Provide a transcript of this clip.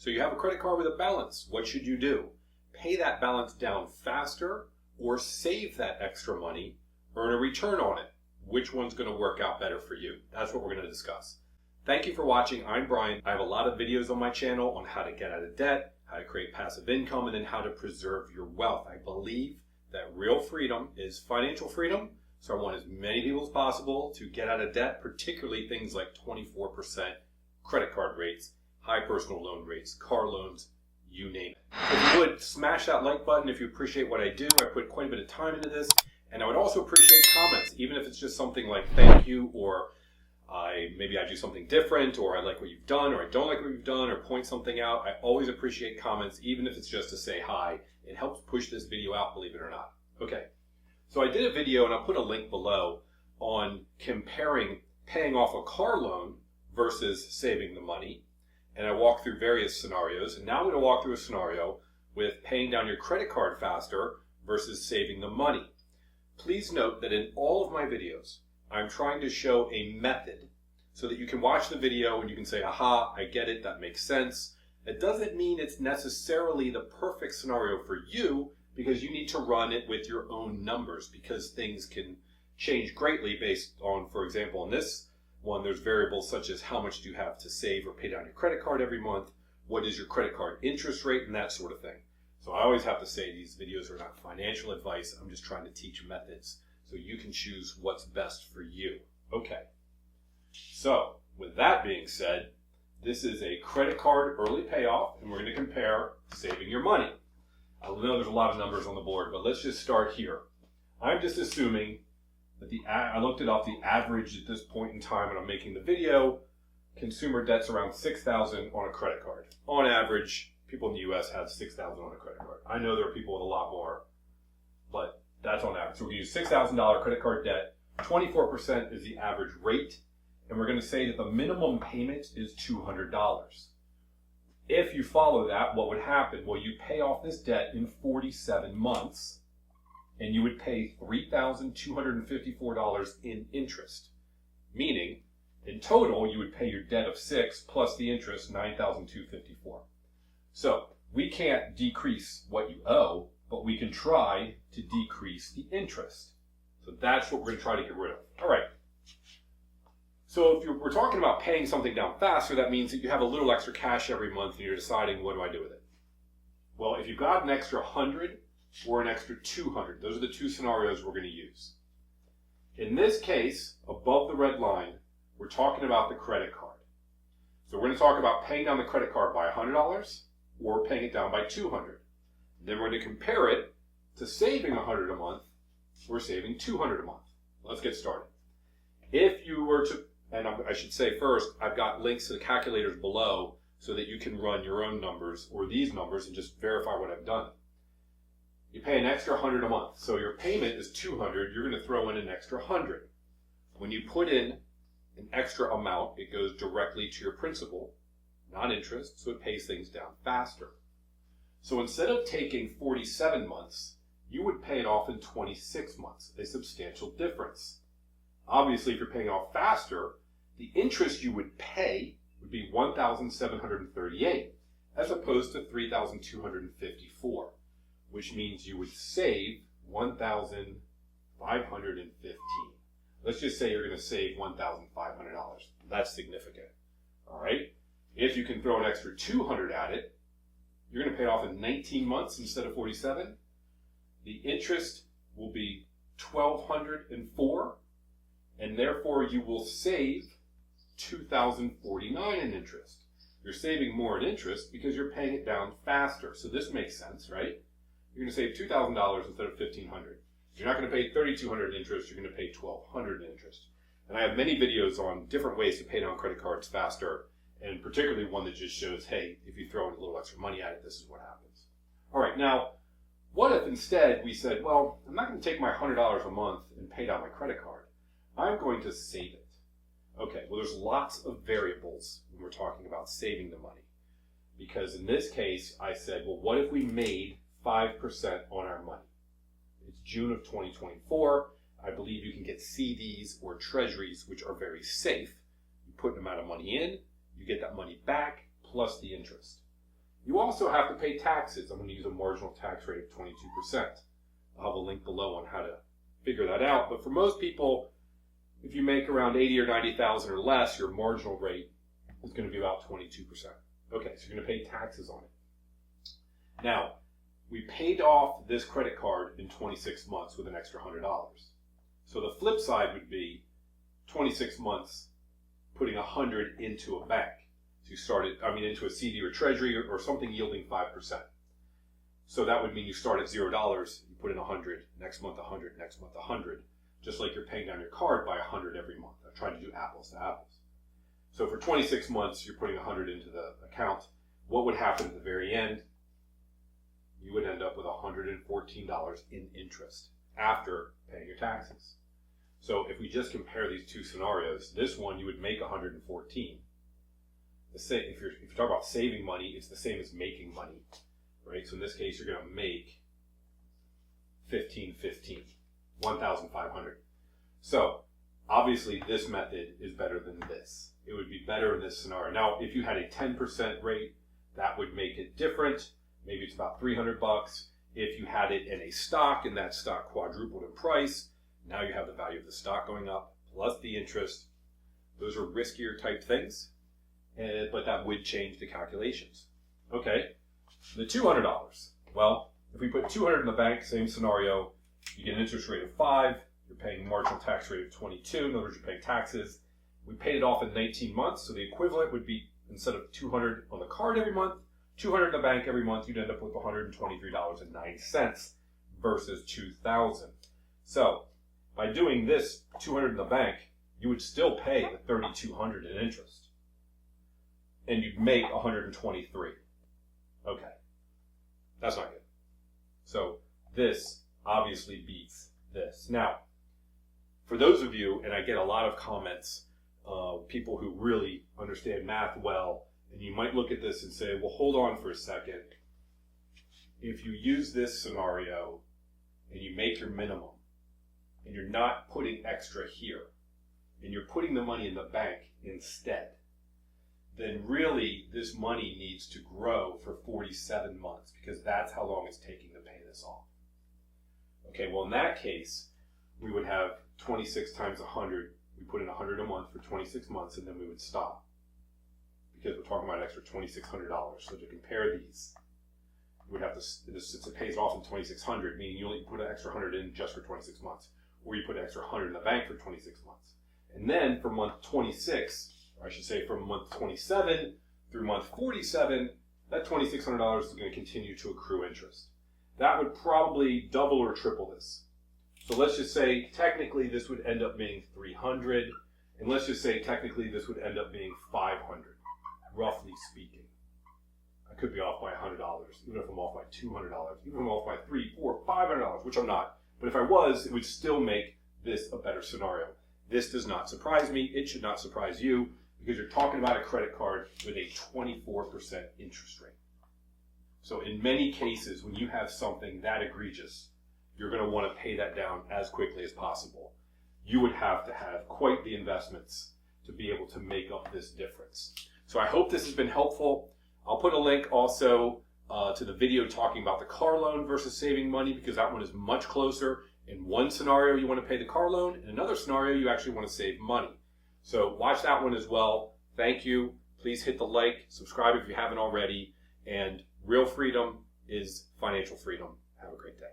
So you have a credit card with a balance. What should you do? Pay that balance down faster or save that extra money, earn a return on it. Which one's going to work out better for you? That's what we're going to discuss. Thank you for watching. I'm Brian. I have a lot of videos on my channel on how to get out of debt, how to create passive income, and then how to preserve your wealth. I believe that real freedom is financial freedom. So I want as many people as possible to get out of debt, particularly things like 24% credit card rates, high personal loan rates, car loans, you name it. If you would, smash that like button if you appreciate what I do. I put quite a bit of time into this. And I would also appreciate comments, even if it's just something like thank you, or maybe I do something different, or I like what you've done, or I don't like what you've done, or point something out. I always appreciate comments, even if it's just to say hi. It helps push this video out, believe it or not. Okay, so I did a video, and I'll put a link below, on comparing paying off a car loan versus saving the money. And I walked through various scenarios. And now I'm going to walk through a scenario with paying down your credit card faster versus saving the money. Please note that in all of my videos, I'm trying to show a method so that you can watch the video and you can say, aha, I get it, that makes sense. It doesn't mean it's necessarily the perfect scenario for you, because you need to run it with your own numbers, because things can change greatly based on, for example, in this one, there's variables such as how much do you have to save or pay down your credit card every month, what is your credit card interest rate, and that sort of thing. So I always have to say these videos are not financial advice. I'm just trying to teach methods so you can choose what's best for you. Okay. So with that being said, this is a credit card early payoff, and we're going to compare saving your money. I know there's a lot of numbers on the board, but let's just start here. I'm just assuming that I looked it up, the average at this point in time, and I'm making the video, consumer debt's around $6,000 on a credit card. On average, people in the U.S. have $6,000 on a credit card. I know there are people with a lot more, but that's on average. So we're going to use $6,000 credit card debt. 24% is the average rate, and we're going to say that the minimum payment is $200. If you follow that, what would happen? Well, you pay off this debt in 47 months, and you would pay $3,254 in interest. Meaning, in total, you would pay your debt of $6,000 plus the interest, $9,254. So we can't decrease what you owe, but we can try to decrease the interest. So that's what we're going to try to get rid of. All right. So if we're talking about paying something down faster, that means that you have a little extra cash every month and you're deciding, what do I do with it? Well, if you've got an extra 100 or an extra 200, those are the two scenarios we're going to use. In this case, above the red line, we're talking about the credit card. So we're going to talk about paying down the credit card by $100 or paying it down by $200. Then we're going to compare it to saving $100 a month or saving $200 a month. Let's get started. If you were to, and I should say first, I've got links to the calculators below so that you can run your own numbers or these numbers and just verify what I've done. You pay an extra $100 a month. So your payment is $200. You're going to throw in an extra $100. When you put in an extra amount, it goes directly to your principal, not interest, so it pays things down faster. So instead of taking 47 months, you would pay it off in 26 months, a substantial difference. Obviously, if you're paying off faster, the interest you would pay would be $1,738 as opposed to $3,254, which means you would save $1,515. Let's just say you're going to save $1,500. That's significant. All right. If you can throw an extra $200 at it, you're going to pay it off in 19 months instead of 47. The interest will be $1,204, and therefore you will save $2,049 in interest. You're saving more in interest because you're paying it down faster. So this makes sense, right? You're going to save $2,000 instead of $1,500. You're not going to pay $3,200 in interest. You're going to pay $1,200 in interest. And I have many videos on different ways to pay down credit cards faster, and particularly one that just shows, hey, if you throw in a little extra money at it, this is what happens. All right, now, what if instead we said, well, I'm not going to take my $100 a month and pay down my credit card. I'm going to save it. Okay, well, there's lots of variables when we're talking about saving the money. Because in this case, I said, well, what if we made 5% on our money? It's June of 2024. I believe you can get CDs or treasuries, which are very safe. You put an amount of money in, you get that money back plus the interest. You also have to pay taxes. I'm going to use a marginal tax rate of 22%. I'll have a link below on how to figure that out. But for most people, if you make around 80 or 90,000 or less, your marginal rate is going to be about 22%. Okay, so you're going to pay taxes on it. Now, we paid off this credit card in 26 months with an extra $100. So the flip side would be 26 months putting 100 into a bank. So you started, into a CD or treasury or something yielding 5%. So that would mean you start at $0, you put in 100, next month 100, next month 100, just like you're paying down your card by 100 every month. I'm trying to do apples to apples. So for 26 months, you're putting 100 into the account. What would happen at the very end? You would end up with $114 in interest after paying your taxes. So if we just compare these two scenarios, this one you would make 114. If you're talking about saving money, it's the same as making money, right? So in this case, you're going to make $1,500. So obviously, this method is better than this. It would be better in this scenario. Now, if you had a 10% rate, that would make it different. Maybe it's about $300. If you had it in a stock and that stock quadrupled in price, now you have the value of the stock going up plus the interest. Those are riskier type things, but that would change the calculations. Okay, the $200. Well, if we put $200 in the bank, same scenario, you get an interest rate of 5. You're paying a marginal tax rate of 22. In other words, you're paying taxes. We paid it off in 19 months, so the equivalent would be, instead of $200 on the card every month, $200 in the bank every month, you'd end up with $123.09 versus $2,000. So by doing this $200 in the bank, you would still pay the $3,200 in interest, and you'd make $123. Okay, that's not good. So this obviously beats this. Now, for those of you, and I get a lot of comments, people who really understand math well, and you might look at this and say, well, hold on for a second. If you use this scenario and you make your minimum and you're not putting extra here and you're putting the money in the bank instead, then really this money needs to grow for 47 months because that's how long it's taking to pay this off. Okay, well in that case, we would have 26 times 100. We put in 100 a month for 26 months and then we would stop, because we're talking about an extra $2,600. So to compare these, you would have to, since it pays off in 2,600, meaning you only put an extra 100 in just for 26 months, or you put an extra 100 in the bank for 26 months. And then from month 26, or I should say from month 27 through month 47, that $2,600 is going to continue to accrue interest. That would probably double or triple this. So let's just say technically this would end up being $300, and let's just say technically this would end up being $500. Roughly speaking. I could be off by $100, even if I'm off by $200, even if I'm off by $300, $400, $500, which I'm not. But if I was, it would still make this a better scenario. This does not surprise me. It should not surprise you, because you're talking about a credit card with a 24% interest rate. So in many cases, when you have something that egregious, you're going to want to pay that down as quickly as possible. You would have to have quite the investments to be able to make up this difference. So I hope this has been helpful. I'll put a link also to the video talking about the car loan versus saving money, because that one is much closer. In one scenario, you want to pay the car loan. In another scenario, you actually want to save money. So watch that one as well. Thank you. Please hit the like, subscribe if you haven't already. And real freedom is financial freedom. Have a great day.